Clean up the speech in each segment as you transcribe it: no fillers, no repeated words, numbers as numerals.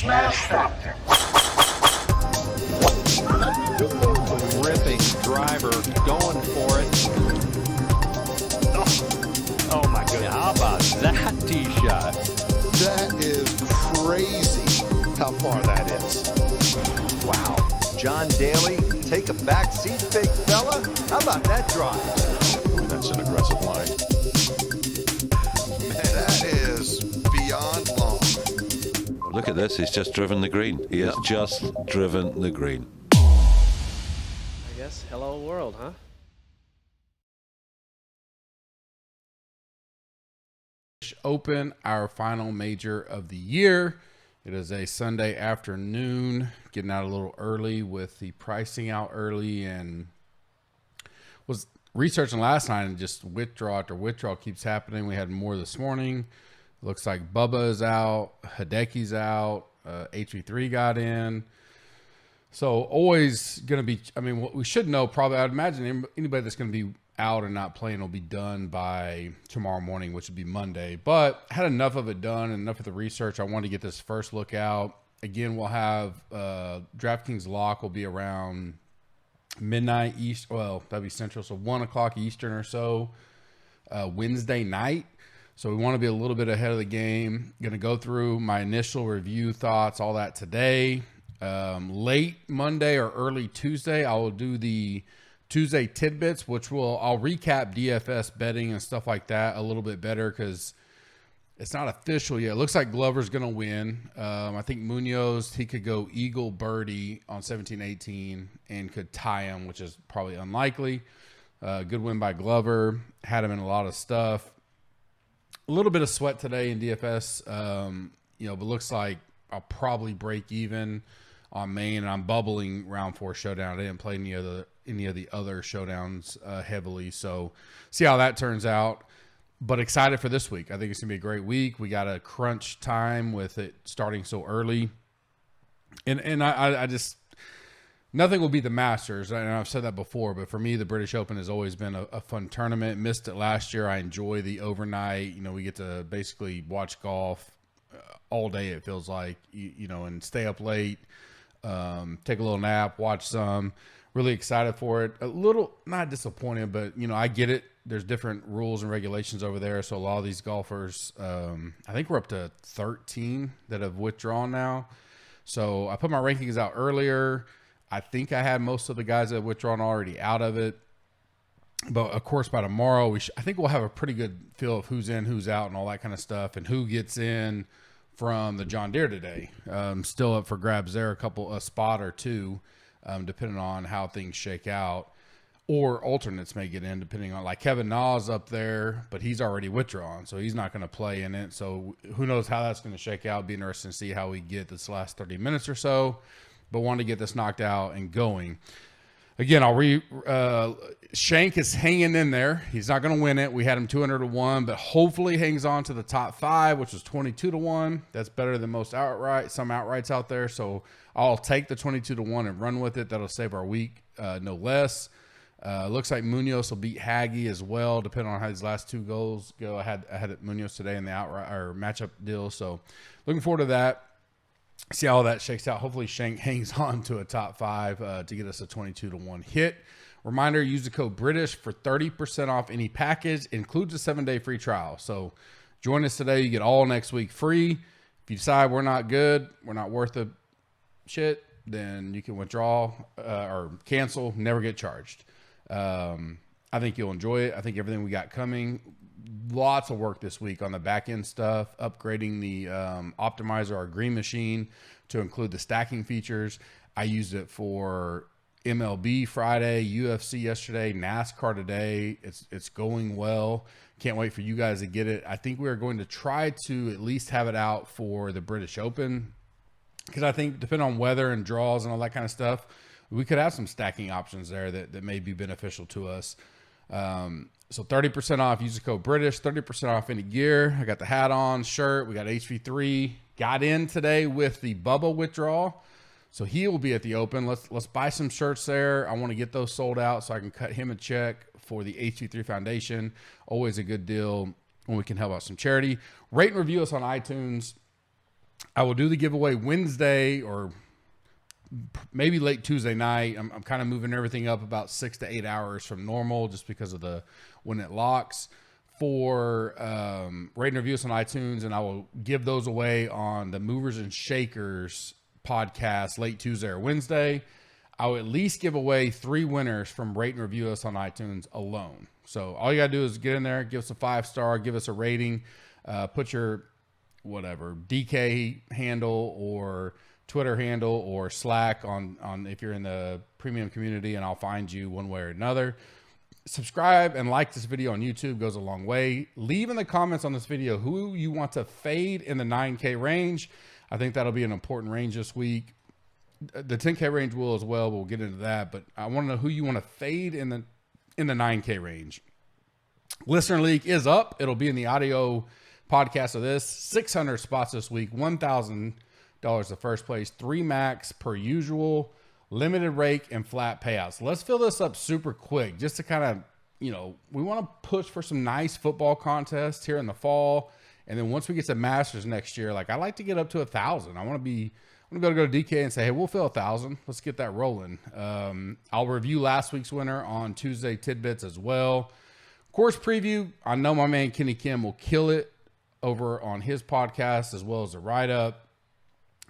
smashed that. Ripping driver, going for it. Oh my goodness. How about that tee shot? That is crazy how far that is. Wow. John Daly, take a back seat, big fella. How about that drive? That's an aggressive line. Man, that is beyond long. Look at this. He's just driven the green. He has just driven the green. I guess hello world, huh? Open, our final major of the year. It is a Sunday afternoon, getting out a little early with the pricing out early, and was researching last night, and just withdrawal after withdrawal keeps happening. We had more this morning. Looks like Bubba is out, Hideki's out, HV3 got in. So always going to be, I mean, what we should know probably, I'd imagine anybody that's going to be out and not playing will be done by tomorrow morning, which would be Monday. But had enough of it done and enough of the research. I wanted to get this first look out. Again, we'll have DraftKings lock will be around midnight East. Well, that'd be Central, so 1 o'clock Eastern or so Wednesday night. So we want to be a little bit ahead of the game. Going to go through my initial review thoughts, all that today. Late Monday or early Tuesday, I will do the Tuesday tidbits, which I'll recap DFS betting and stuff like that a little bit better because it's not official yet. It looks like Glover's going to win. I think Munoz, he could go eagle birdie on 17-18 and could tie him, which is probably unlikely. Good win by Glover. Had him in a lot of stuff. A little bit of sweat today in DFS, but looks like I'll probably break even on Maine, and I'm bubbling round 4 showdown. I didn't play any of the other showdowns heavily, so see how that turns out. But excited for this week. I think it's gonna be a great week. We got a crunch time with it starting so early, and I just nothing will be the Masters. And I've said that before, but for me, the British Open has always been a fun tournament. Missed it last year. I enjoy the overnight. We get to basically watch golf all day. It feels like and stay up late. Take a little nap, watch some. Really excited for it. A little not disappointed, but I get it. There's different rules and regulations over there. So a lot of these golfers, I think we're up to 13 that have withdrawn now. So I put my rankings out earlier. I think I had most of the guys that have withdrawn already out of it. But of course, by tomorrow, I think we'll have a pretty good feel of who's in, who's out, and all that kind of stuff, and who gets in from the John Deere today. Still up for grabs there, a spot or two, depending on how things shake out. Or alternates may get in, depending on, like Kevin Na's up there, but he's already withdrawn, so he's not going to play in it. So who knows how that's going to shake out. It'd be interesting to see how we get this last 30 minutes or so. But want to get this knocked out and going. Again, Shank is hanging in there. He's not going to win it. We had him 200-1, but hopefully hangs on to the top 5, which was 22-1. That's better than some outrights out there. So I'll take the 22-1 and run with it. That'll save our week, no less. Looks like Munoz will beat Haggy as well, depending on how his last 2 goals go. I had Munoz today in the outright or matchup deal. So looking forward to that. See how all that shakes out. Hopefully Shank hangs on to a top 5 to get us a 22-1 hit. Reminder, use the code BRITISH for 30% off any package. Includes a 7-day free trial. So join us today. You get all next week free. If you decide we're not good, we're not worth the shit, then you can withdraw or cancel, never get charged. I think you'll enjoy it. I think everything we got coming, lots of work this week on the back end stuff, upgrading the optimizer, our green machine, to include the stacking features. I used it for MLB Friday, UFC yesterday, NASCAR today. It's going well. Can't wait for you guys to get it. I think we're going to try to at least have it out for the British Open, because I think depending on weather and draws and all that kind of stuff, we could have some stacking options there that may be beneficial to us. So 30% off, use the code BRITISH, 30% off any gear. I got the hat on, shirt. We got HV3. Got in today with the Bubba withdrawal. So he will be at the Open. Let's buy some shirts there. I want to get those sold out so I can cut him a check for the HV3 Foundation. Always a good deal when we can help out some charity. Rate and review us on iTunes. I will do the giveaway Wednesday or maybe late Tuesday night. I'm kind of moving everything up about 6 to 8 hours from normal just because of when it locks for rate and review us on iTunes. And I will give those away on the Movers and Shakers podcast late Tuesday or Wednesday. I will at least give away 3 winners from rate and review us on iTunes alone. So all you got to do is get in there, give us a 5-star, give us a rating, put your whatever DK handle or Twitter handle or Slack on if you're in the premium community, and I'll find you one way or another. Subscribe and like this video on YouTube, goes a long way. Leave in the comments on this video who you want to fade in the 9K range. I think that'll be an important range this week. The 10K range will as well. We'll get into that, but I want to know who you want to fade in the 9K range. Listener League is up. It'll be in the audio podcast of this. 600 spots this week, $1,000 the first place, 3 max per usual, limited rake and flat payouts. Let's fill this up super quick just to kind of, we want to push for some nice football contests here in the fall. And then once we get to Masters next year, like I like to get up to 1,000. I want to be able to go to DK and say, hey, we'll fill 1,000. Let's get that rolling. I'll review last week's winner on Tuesday tidbits as well. Course preview. I know my man Kenny Kim will kill it over on his podcast as well as the write-up.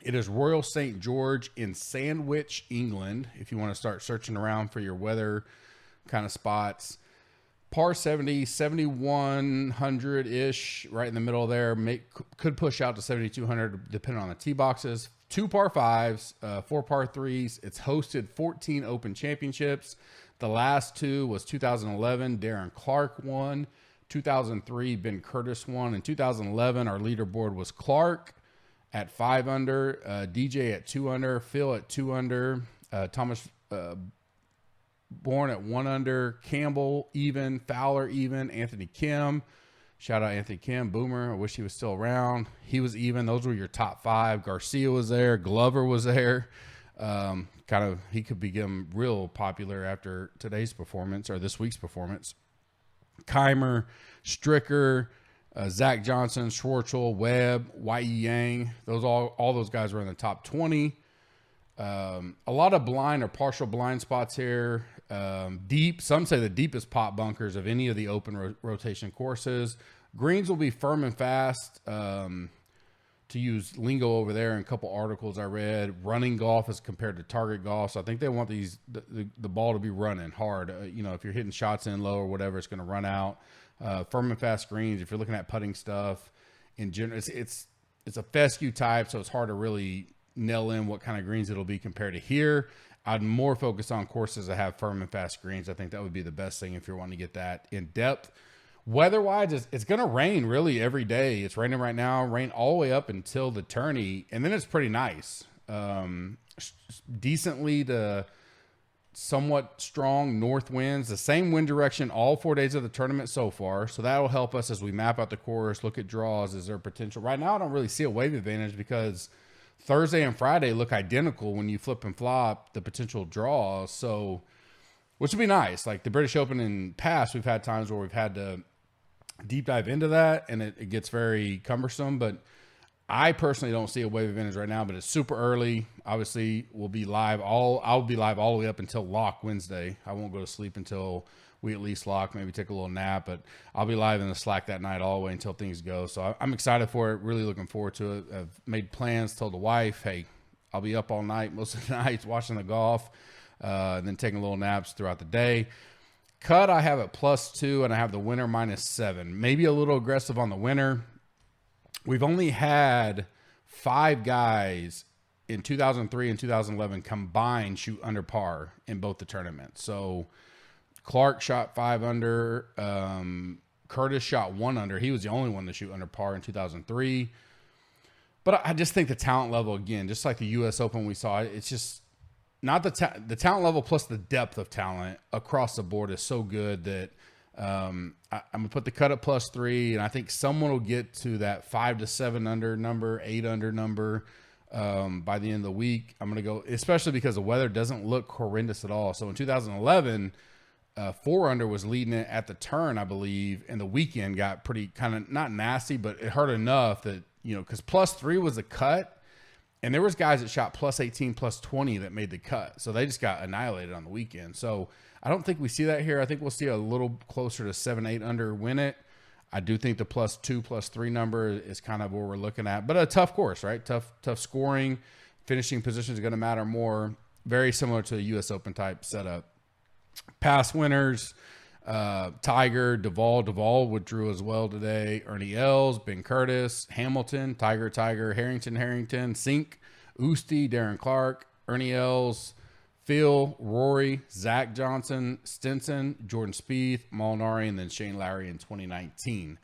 It is Royal St. George in Sandwich, England, if you want to start searching around for your weather kind of spots. Par 70, 7,100-ish, right in the middle there. Could push out to 7,200 depending on the tee boxes. 2 par 5s, 4 par 3s. It's hosted 14 Open Championships. The last 2 was 2011, Darren Clark won. 2003, Ben Curtis won. In 2011, our leaderboard was Clark at 5 under, DJ at 2 under, Phil at 2 under, Thomas Bourne at 1 under, Campbell even, Fowler even, Anthony Kim. Shout out Anthony Kim, Boomer. I wish he was still around. He was even. Those were your top 5. Garcia was there. Glover was there. He could become real popular after today's performance or this week's performance. Keimer, Stricker, Zach Johnson, Schwartzel, Webb, Y.E. Yang. All those guys were in the top 20. A lot of blind or partial blind spots here. Deep. Some say the deepest pot bunkers of any of the open rotation courses. Greens will be firm and fast. To use lingo over there in a couple articles I read, running golf as compared to target golf. So I think they want the ball to be running hard. If you're hitting shots in low or whatever, it's going to run out. Firm and fast greens. If you're looking at putting stuff in general, it's a fescue type, so it's hard to really nail in what kind of greens it'll be compared to here. I'd more focus on courses that have firm and fast greens. I think that would be the best thing if you're wanting to get that in depth. Weather-wise, it's going to rain really every day. It's raining right now, rain all the way up until the tourney, and then it's pretty nice. Decently to somewhat strong north winds, the same wind direction all 4 days of the tournament so far. So that will help us as we map out the course, look at draws. Is there potential? Right now, I don't really see a wave advantage because Thursday and Friday look identical when you flip and flop the potential draws. So, which would be nice. Like the British Open in past, we've had times where we've had to deep dive into that and it gets very cumbersome, but I personally don't see a wave advantage right now, but it's super early. Obviously we'll be live. I'll be live all the way up until lock Wednesday. I won't go to sleep until we at least lock, maybe take a little nap, but I'll be live in the Slack that night all the way until things go. So I'm excited for it. Really looking forward to it. I've made plans, told the wife, hey, I'll be up all night, most of the nights watching the golf, and then taking little naps throughout the day. Cut, I have it +2, and I have the winner -7. Maybe a little aggressive on the winner. We've only had 5 guys in 2003 and 2011 combined shoot under par in both the tournaments. So Clark shot 5 under. Curtis shot 1 under. He was the only one to shoot under par in 2003. But I just think the talent level, again, just like the U.S. Open we saw, it's just not the talent level plus the depth of talent across the board is so good that I'm going to put the cut at +3, and I think someone will get to that 5 to 7 under number, 8 under number by the end of the week. I'm going to go, especially because the weather doesn't look horrendous at all. So in 2011, 4 under was leading it at the turn, I believe, and the weekend got pretty kind of not nasty, but it hurt enough that, because +3 was a cut, and there was guys that shot +18, +20 that made the cut. So they just got annihilated on the weekend. So I don't think we see that here. I think we'll see a little closer to 7, 8 under win it. I do think the +2, +3 number is kind of where we're looking at, but a tough course, right? Tough scoring. Finishing position is going to matter more. Very similar to the U.S. Open type setup. Past winners, Tiger, Duvall withdrew as well today. Ernie Els, Ben Curtis, Hamilton, Tiger, Harrington, Sink, Usti, Darren Clark, Ernie Els, Phil, Rory, Zach Johnson, Stinson, Jordan Spieth, Molinari, and then Shane Lowry in 2019.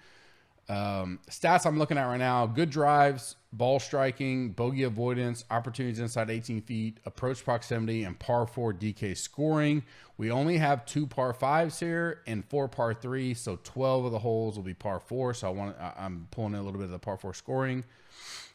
Stats I'm looking at right now: good drives, ball striking, bogey avoidance, opportunities inside 18 feet, approach proximity, and par 4 DK scoring. We only have 2 par 5s here and 4 par 3s, so 12 of the holes will be par 4. So I'm pulling in a little bit of the par 4 scoring.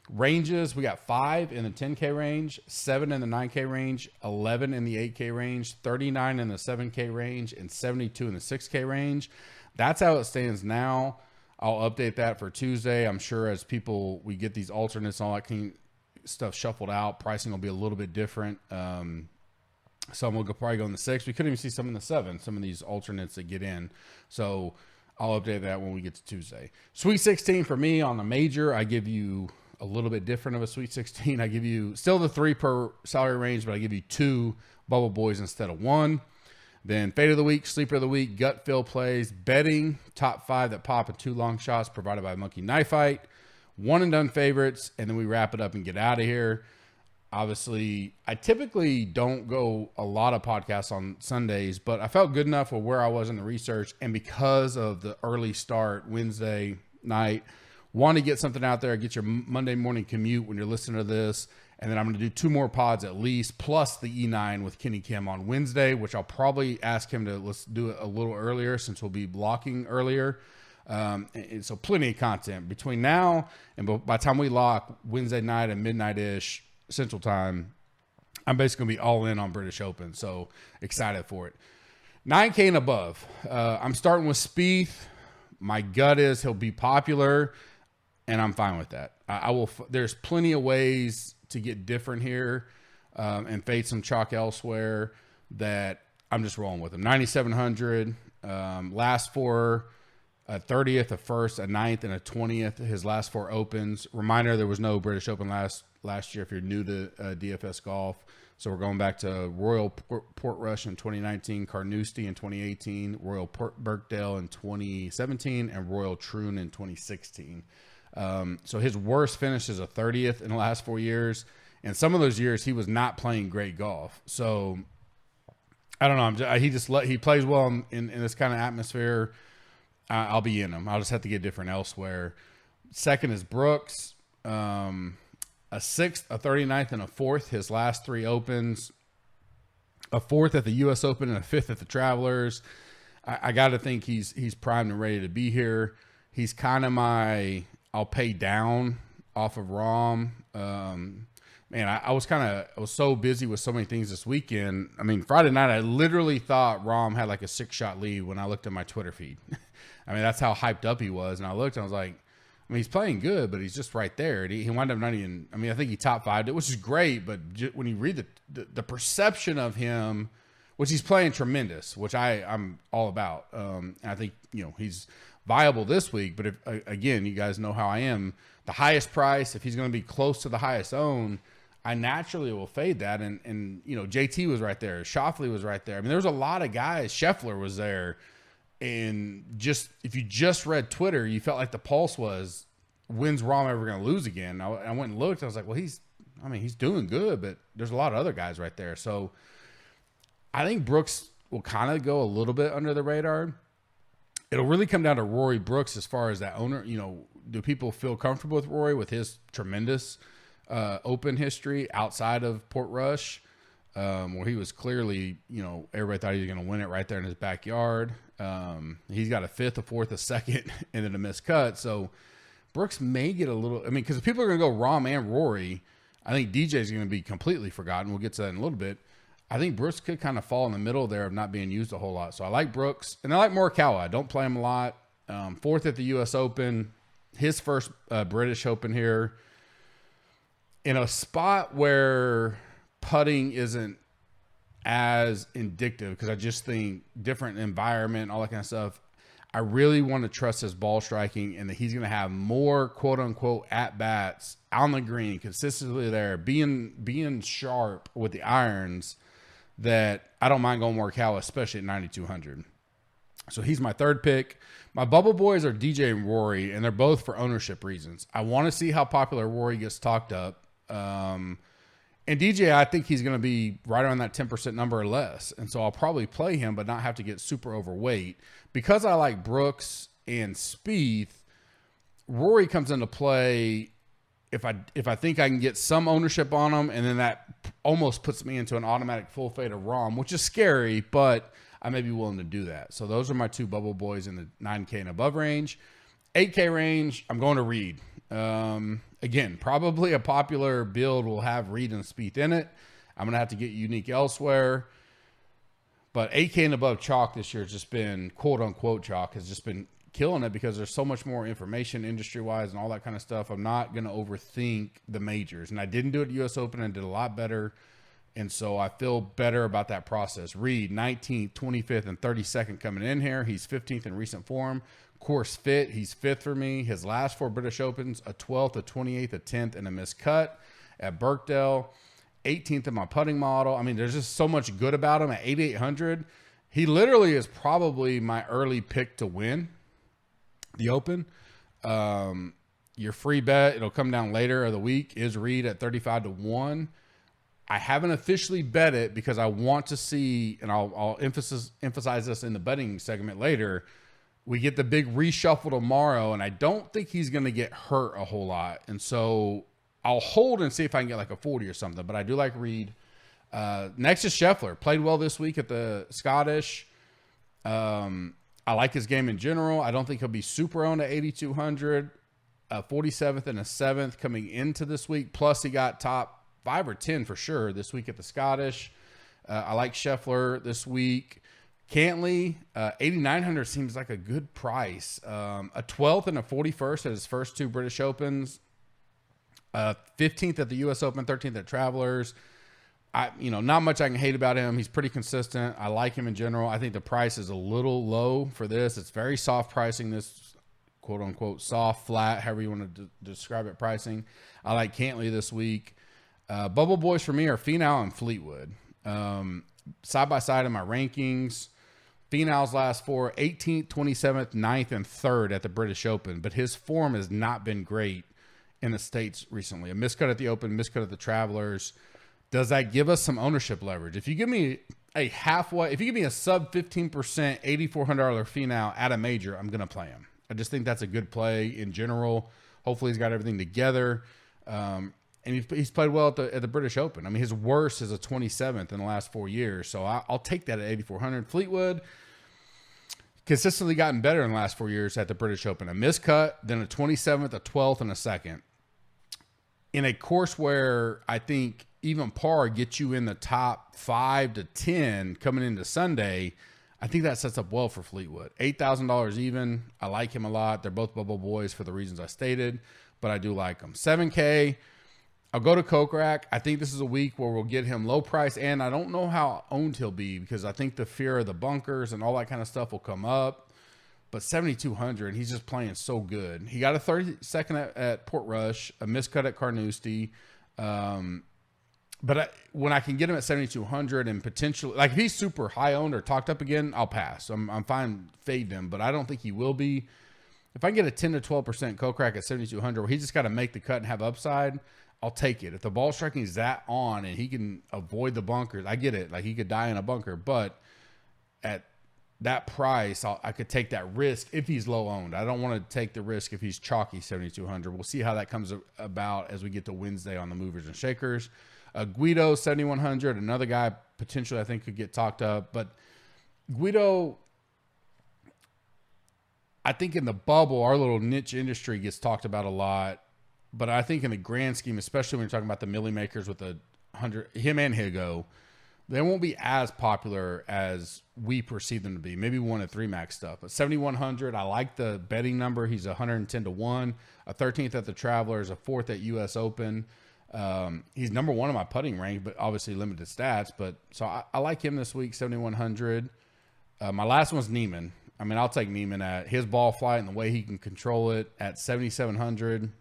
Ranges, we got 5 in the 10K range, 7 in the 9K range, 11 in the 8K range, 39 in the 7K range, and 72 in the 6K range. That's how it stands now. I'll update that for Tuesday. I'm sure as we get these alternates and all that kind of stuff shuffled out, pricing will be a little bit different. Some will probably go in the 6. We could even see some in the 7, some of these alternates that get in. So I'll update that when we get to Tuesday. Sweet 16 for me on the major, I give you a little bit different of a Sweet 16. I give you still the 3 per salary range, but I give you 2 Bubble Boys instead of 1. Then Fade of the Week, Sleeper of the Week, Gut Fill Plays, Betting, Top 5 that pop and 2 long shots provided by Monkey Knife Fight, 1 and done favorites, and then we wrap it up and get out of here. Obviously, I typically don't go a lot of podcasts on Sundays, but I felt good enough with where I was in the research, and because of the early start Wednesday night, want to get something out there, get your Monday morning commute when you're listening to this. And then I'm going to do 2 more pods at least, plus the E9 with Kenny Kim on Wednesday, which I'll probably ask him to let's do it a little earlier since we'll be blocking earlier. And so plenty of content between now and by the time we lock Wednesday night and midnight-ish Central Time, I'm basically going to be all in on British Open. So excited for it. 9K and above. I'm starting with Spieth. My gut is he'll be popular, and I'm fine with that. I will. There's plenty of ways to get different here and fade some chalk elsewhere that I'm just rolling with him. 9,700, last 4, a 30th, a 1st, a 9th, and a 20th. His last 4 opens. Reminder, there was no British Open last year if you're new to DFS golf. So we're going back to Royal Portrush in 2019, Carnoustie in 2018, Royal Birkdale in 2017, and Royal Troon in 2016. So his worst finish is a 30th in the last 4 years. And some of those years he was not playing great golf. So I don't know. He plays well in this kind of atmosphere. I'll be in him. I'll just have to get different elsewhere. Second is Brooks, a 6th, a 39th, and a 4th. His last 3 opens, a 4th at the U.S. Open and a 5th at the Travelers. I got to think he's primed and ready to be here. He's kind of I'll pay down off of Rahm. Man, I was so busy with so many things this weekend. I mean, Friday night, I literally thought Rahm had like a 6-shot lead when I looked at my Twitter feed. I mean, that's how hyped up he was. And I looked and I was like, I mean, he's playing good, but he's just right there. And he wound up not even, I mean, I think he top 5'd it, which is great. But when you read the perception of him, which he's playing tremendous, which I'm all about. And I think, he's viable this week, but if again, you guys know how I am, the highest price, if he's going to be close to the highest own, I naturally will fade that. And JT was right there, Schauffele was right there. I mean, there was a lot of guys. Scheffler was there, and if you just read Twitter, you felt like the pulse was, when's Rahm ever going to lose again? I went and looked. I was like, well, he's doing good, but there's a lot of other guys right there. So I think Brooks will kind of go a little bit under the radar. It'll really come down to Rory Brooks as far as that owner. Do people feel comfortable with Rory with his tremendous Open history outside of Portrush, where he was clearly, everybody thought he was going to win it right there in his backyard. He's got a 5th, a 4th, a 2nd, and then a missed cut. So Brooks may get a little. I mean, because if people are going to go Rahm and Rory, I think DJ is going to be completely forgotten. We'll get to that in a little bit. I think Brooks could kind of fall in the middle there of not being used a whole lot. So I like Brooks, and I like Morikawa. I don't play him a lot. Fourth at the U.S. Open, his first British Open here. In a spot where putting isn't as indicative, because I just think different environment, all that kind of stuff. I really want to trust his ball striking and that he's going to have more quote unquote at bats on the green, consistently there, being sharp with the irons, that I don't mind going Morikawa, especially at 9,200. So he's my third pick. My bubble boys are DJ and Rory, and they're both for ownership reasons. I want to see how popular Rory gets talked up. And DJ, I think he's going to be right around that 10% number or less. And so I'll probably play him, but not have to get super overweight. Because I like Brooks and Spieth, Rory comes into play if I think I can get some ownership on him, and then that almost puts me into an automatic full fade of Rahm, which is scary, but I may be willing to do that. So those are my two bubble boys in the 9K and above range. 8K range, I'm going to Reed. Again, probably a popular build will have Reed and Spieth in it. I'm going to have to get unique elsewhere. But 8K and above chalk this year has just been, quote unquote chalk, has just been killing it because there's so much more information industry-wise and all that kind of stuff. I'm not going to overthink the majors. And I didn't do it at US Open and did a lot better. And so I feel better about that process. Reed, 19th, 25th, and 32nd coming in here. He's 15th in recent form. Course fit, he's 5th for me. His last 4 British Opens, a 12th, a 28th, a 10th, and a missed cut at Birkdale. 18th in my putting model. I mean, there's just so much good about him at 8,800. He literally is probably my early pick to win the Open. Your free bet, it'll come down later of the week, is Reed at 35-1. I haven't officially bet it because I want to see, and I'll emphasize this in the betting segment later. We get the big reshuffle tomorrow, and I don't think he's going to get hurt a whole lot. And so I'll hold and see if I can get like a 40 or something, but I do like Reed. Next is Scheffler. Played well this week at the Scottish. I like his game in general. I don't think he'll be super owned at 8,200. 47th and a 7th coming into this week. Plus, he got top 5 or 10 for sure this week at the Scottish. I like Scheffler this week. Cantley, 8,900 seems like a good price. A 12th and a 41st at his first 2 British Opens. 15th at the U.S. Open, 13th at Travelers. Not much I can hate about him. He's pretty consistent. I like him in general. I think the price is a little low for this. It's very soft pricing, this quote-unquote soft, flat, however you want to describe it, pricing. I like Cantley this week. Bubble boys for me are Finau and Fleetwood. Side-by-side in my rankings. Finau's last 4, 18th, 27th, 9th, and 3rd at the British Open. But his form has not been great in the States recently. A miscut at the Open, miscut at the Travelers. Does that give us some ownership leverage? If you give me a sub 15% $8,400 Finau at a major, I'm going to play him. I just think that's a good play in general. Hopefully he's got everything together. And he's played well at the British Open. I mean, his worst is a 27th in the last 4 years. So I'll take that at 8,400. Fleetwood consistently gotten better in the last 4 years at the British Open. A miscut, then a 27th, a 12th, and a 2nd. In a course where I think even par gets you in the top 5 to 10 coming into Sunday, I think that sets up well for Fleetwood. $8,000 even. I like him a lot. They're both bubble boys for the reasons I stated, but I do like them. 7K. I'll go to Kokrak. I think this is a week where we'll get him low price, and I don't know how owned he'll be because I think the fear of the bunkers and all that kind of stuff will come up. But 7,200, he's just playing so good. He got a 32nd at Portrush, a miscut at Carnoustie. But when I can get him at 7,200 and potentially, like if he's super high owned or talked up again, I'll pass. I'm fine fading him, but I don't think he will be. If I can get a 10 to 12% Kokrak at 7,200 where he just got to make the cut and have upside, I'll take it. If the ball striking is that on and he can avoid the bunkers, I get it. Like he could die in a bunker, but at that price, I could take that risk if he's low owned. I don't want to take the risk if he's chalky 7,200. We'll see how that comes about as we get to Wednesday on the movers and shakers. Guido 7,100, another guy potentially I think could get talked up, but Guido, I think in the bubble, our little niche industry gets talked about a lot. But I think in the grand scheme, especially when you're talking about the milli makers with the 100, him and Higo, they won't be as popular as we perceive them to be. Maybe 1 at 3 max stuff, but 7,100. I like the betting number. He's 110 to 1, a 13th at the Travelers, a 4th at US Open. He's number 1 in my putting rank, but obviously limited stats. But so I like him this week, 7,100. My last one's Neiman. I mean, I'll take Neiman at his ball flight and the way he can control it at 7,700.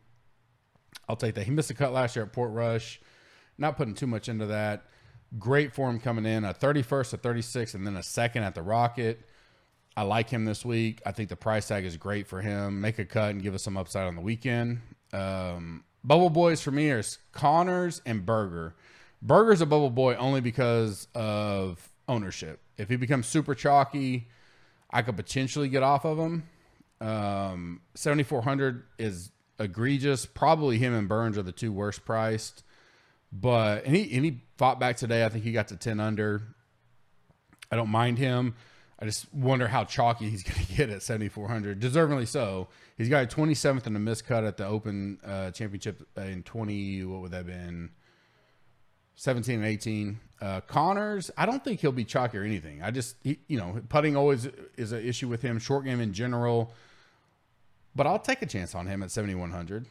I'll take that. He missed a cut last year at Portrush. Not putting too much into that. Great form coming in, a 31st, a 36th, and then a 2nd at the Rocket. I like him this week. I think the price tag is great for him. Make a cut and give us some upside on the weekend. Bubble boys for me are Connors and Berger. Berger's a bubble boy only because of ownership. If he becomes super chalky, I could potentially get off of him. 7,400 is egregious. Probably him and Burns are the 2 worst priced. But and he fought back today. I think he got to 10 under. I don't mind him. I just wonder how chalky he's going to get at 7,400. Deservingly so. He's got a 27th and a miscut at the Open Championship in 20. What would that have been? 17 and 18. Connors, I don't think he'll be chalky or anything. Putting always is an issue with him. Short game in general. But I'll take a chance on him at 7,100.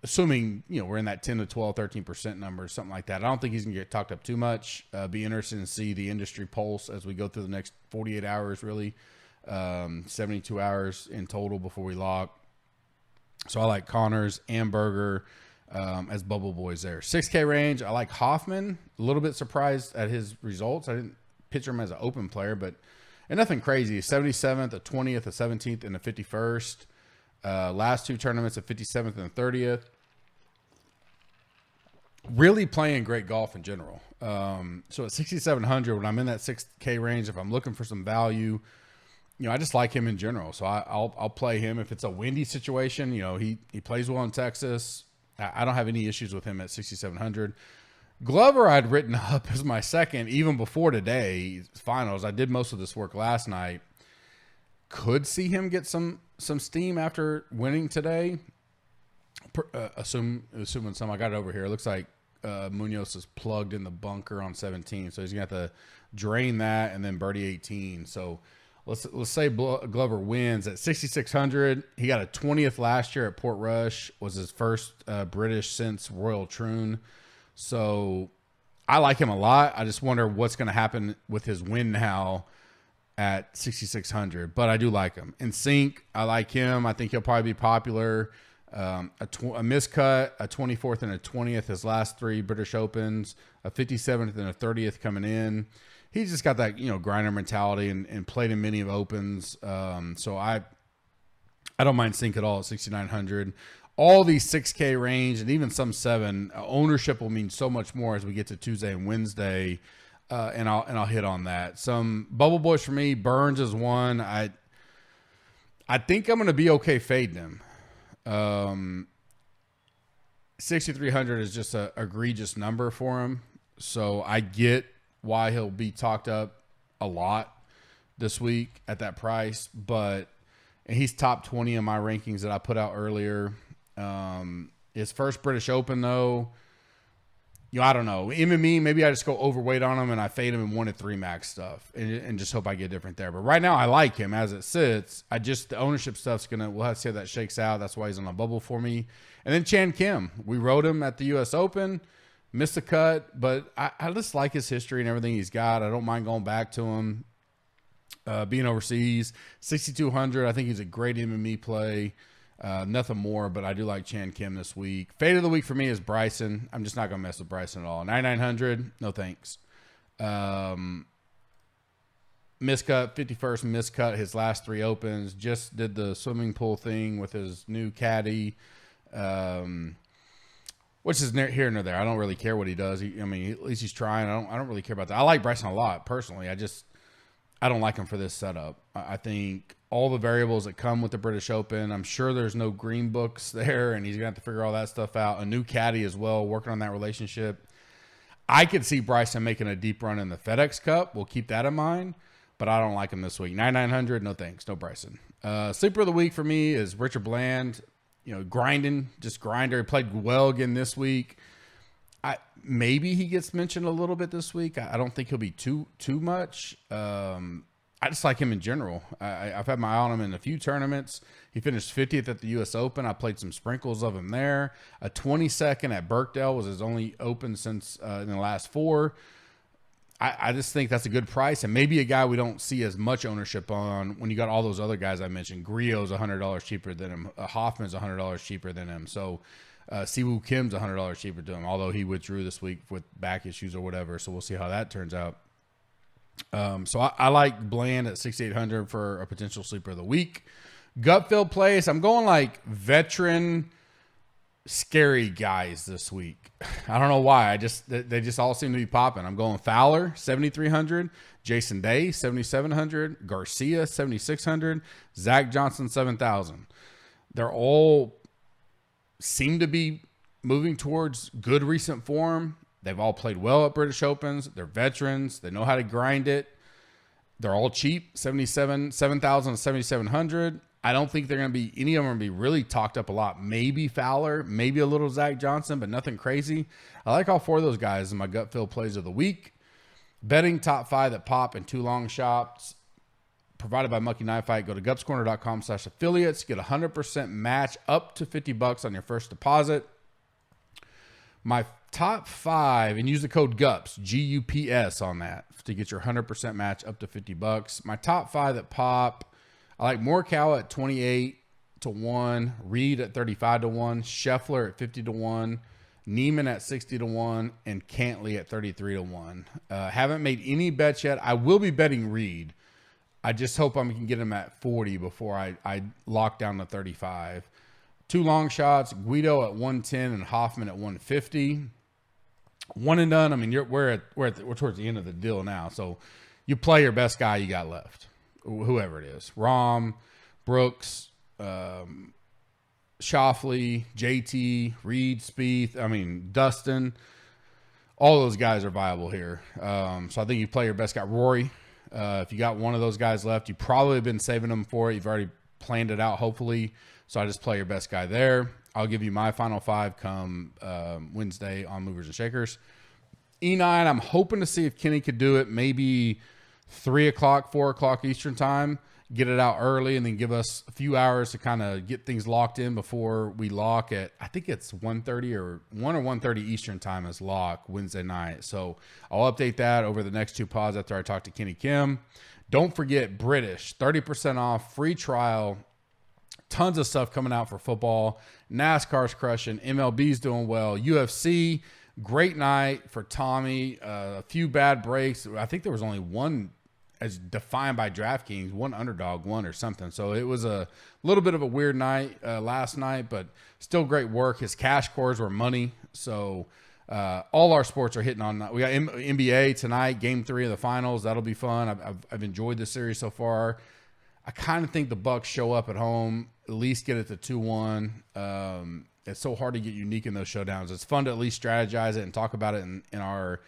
Assuming, we're in that 10 to 12, 13% number, something like that. I don't think he's going to get talked up too much. Be interested to see the industry pulse as we go through the next 48 hours, really. 72 hours in total before we lock. So I like Connors and Berger as bubble boys there. 6K range, I like Hoffman. A little bit surprised at his results. I didn't picture him as an open player, but nothing crazy. 77th, a 20th, a 17th, and a 51st. Last 2 tournaments, a 57th and a 30th. Really playing great golf in general. So at 6,700, when I'm in that 6K range, if I'm looking for some value, I just like him in general. So I'll play him. If it's a windy situation, he plays well in Texas. I don't have any issues with him at 6,700. Glover I'd written up as my second even before today's finals. I did most of this work last night. Could see him get some steam after winning today. Assuming some. I got it over here. It looks like Munoz is plugged in the bunker on 17, so he's gonna have to drain that and then birdie 18. So let's say Glover wins at 6,600. He got a 20th last year at Portrush. Was his first British since Royal Troon. So I like him a lot. I just wonder what's going to happen with his win now at 6,600, but I do like him. In sync, I like him. I think he'll probably be popular. A miscut, a 24th and a 20th, his last 3 British Opens, a 57th and a 30th coming in. He's just got that, grinder mentality and played in many of Opens. So I don't mind sync at all at 6,900. All these 6K range and even some 7 ownership will mean so much more as we get to Tuesday and Wednesday. And I'll hit on that. Some bubble boys for me. Burns is one. I think I'm going to be okay fading him. 6,300 is just a egregious number for him. So I get why he'll be talked up a lot this week at that price. And he's top 20 in my rankings that I put out earlier. His first British Open though. I don't know. MME, maybe I just go overweight on him and I fade him in 1 at 3 max stuff and just hope I get different there. But right now I like him as it sits. The ownership stuff's we'll have to see how that shakes out. That's why he's on a bubble for me. And then Chan Kim, we rode him at the US Open, missed a cut, but I just like his history and everything he's got. I don't mind going back to him. Being overseas, 6,200. I think he's a great MME play. Nothing more, but I do like Chan Kim this week. Fade of the week for me is Bryson. I'm just not going to mess with Bryson at all. 9,900, no thanks. Miscut, 51st miscut, his last 3 Opens. Just did the swimming pool thing with his new caddy, which is here and there. I don't really care what he does. At least he's trying. I don't really care about that. I like Bryson a lot, personally. I don't like him for this setup. I think all the variables that come with the British Open, I'm sure there's no green books there, and he's going to have to figure all that stuff out. A new caddy as well, working on that relationship. I could see Bryson making a deep run in the FedEx Cup. We'll keep that in mind, but I don't like him this week. 9,900, no thanks, no Bryson. Sleeper of the week for me is Richard Bland. Grinding, just grinder. He played well again this week. Maybe he gets mentioned a little bit this week. I don't think he'll be too much. I just like him in general. I've had my eye on him in a few tournaments. He finished 50th at the U.S. Open. I played some sprinkles of him there. A 22nd at Birkdale was his only Open since in the last 4. I just think that's a good price, and maybe a guy we don't see as much ownership on when you got all those other guys I mentioned. Griot's $100 cheaper than him. Hoffman's $100 cheaper than him. So Siwoo Kim's $100 cheaper to him, although he withdrew this week with back issues or whatever. So we'll see how that turns out. So I like Bland at 6,800 for a potential sleeper of the week. Gutfield plays. I'm going like veteran, scary guys this week. I don't know why. They just all seem to be popping. I'm going Fowler 7,300, Jason Day 7,700, Garcia 7,600, Zach Johnson 7,000. They're all seem to be moving towards good recent form. They've all played well at British Opens. They're veterans. They know how to grind it. They're all cheap, 7,000 to 7,700. I don't think they're going to be, any of them are going to be really talked up a lot. Maybe Fowler, maybe a little Zach Johnson, but nothing crazy. I like all 4 of those guys in my gut feel plays of the week. Betting top 5 that pop and 2 long shots provided by Monkey Knife Fight. Go to gupscorner.com/affiliates. Get 100% match up to $50 on your first deposit. My top 5, and use the code GUPS, GUPS on that to get your 100% match up to $50. My top 5 that pop, I like Morikawa at 28 to 1, Reed at 35 to 1, Scheffler at 50 to 1, Neiman at 60 to 1, and Cantley at 33 to 1. Haven't made any bets yet. I will be betting Reed. I just hope I can get him at 40 before I lock down the 35. 2 long shots, Guido at 110 and Hoffman at 150. One and done. I mean, we're towards the end of the deal now. So you play your best guy you got left, whoever it is. Rahm, Brooks, Schauffele, JT, Reed, Spieth. I mean, Dustin. All those guys are viable here. So I think you play your best guy. Rory, if you got one of those guys left, you probably have been saving them for it. You've already planned it out, hopefully. So I just play your best guy there. I'll give you my final 5 come Wednesday on Movers and Shakers. E9, I'm hoping to see if Kenny could do it maybe 3 o'clock, 4 o'clock Eastern time. Get it out early and then give us a few hours to kind of get things locked in before we lock at, I think it's 1:30 or 1:30 Eastern time is lock Wednesday night. So I'll update that over the next 2 pods after I talk to Kenny Kim. Don't forget British, 30% off, free trial. Tons of stuff coming out for football. NASCAR's crushing. MLB's doing well. UFC, great night for Tommy. A few bad breaks. I think there was only one, as defined by DraftKings, one underdog won or something. So it was a little bit of a weird night last night, but still great work. His cash cores were money. So all our sports are hitting on. We got NBA tonight, game 3 of the finals. That'll be fun. I've enjoyed this series so far. I kind of think the Bucks show up at home, at least get it to 2-1. It's so hard to get unique in those showdowns. It's fun to at least strategize it and talk about it in our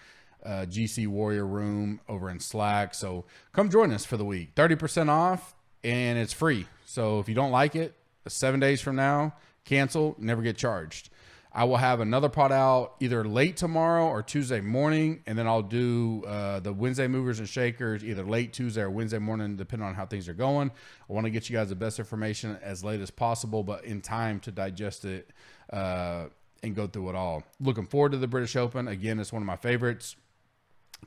GC Warrior room over in Slack. So come join us for the week. 30% off, and it's free. So if you don't like it, 7 days from now, cancel, never get charged. I will have another pod out either late tomorrow or Tuesday morning, and then I'll do the Wednesday Movers and Shakers either late Tuesday or Wednesday morning, depending on how things are going. I want to get you guys the best information as late as possible, but in time to digest it and go through it all. Looking forward to the British Open. Again, it's one of my favorites.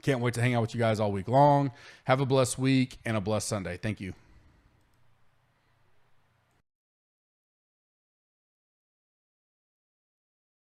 Can't wait to hang out with you guys all week long. Have a blessed week and a blessed Sunday. Thank you.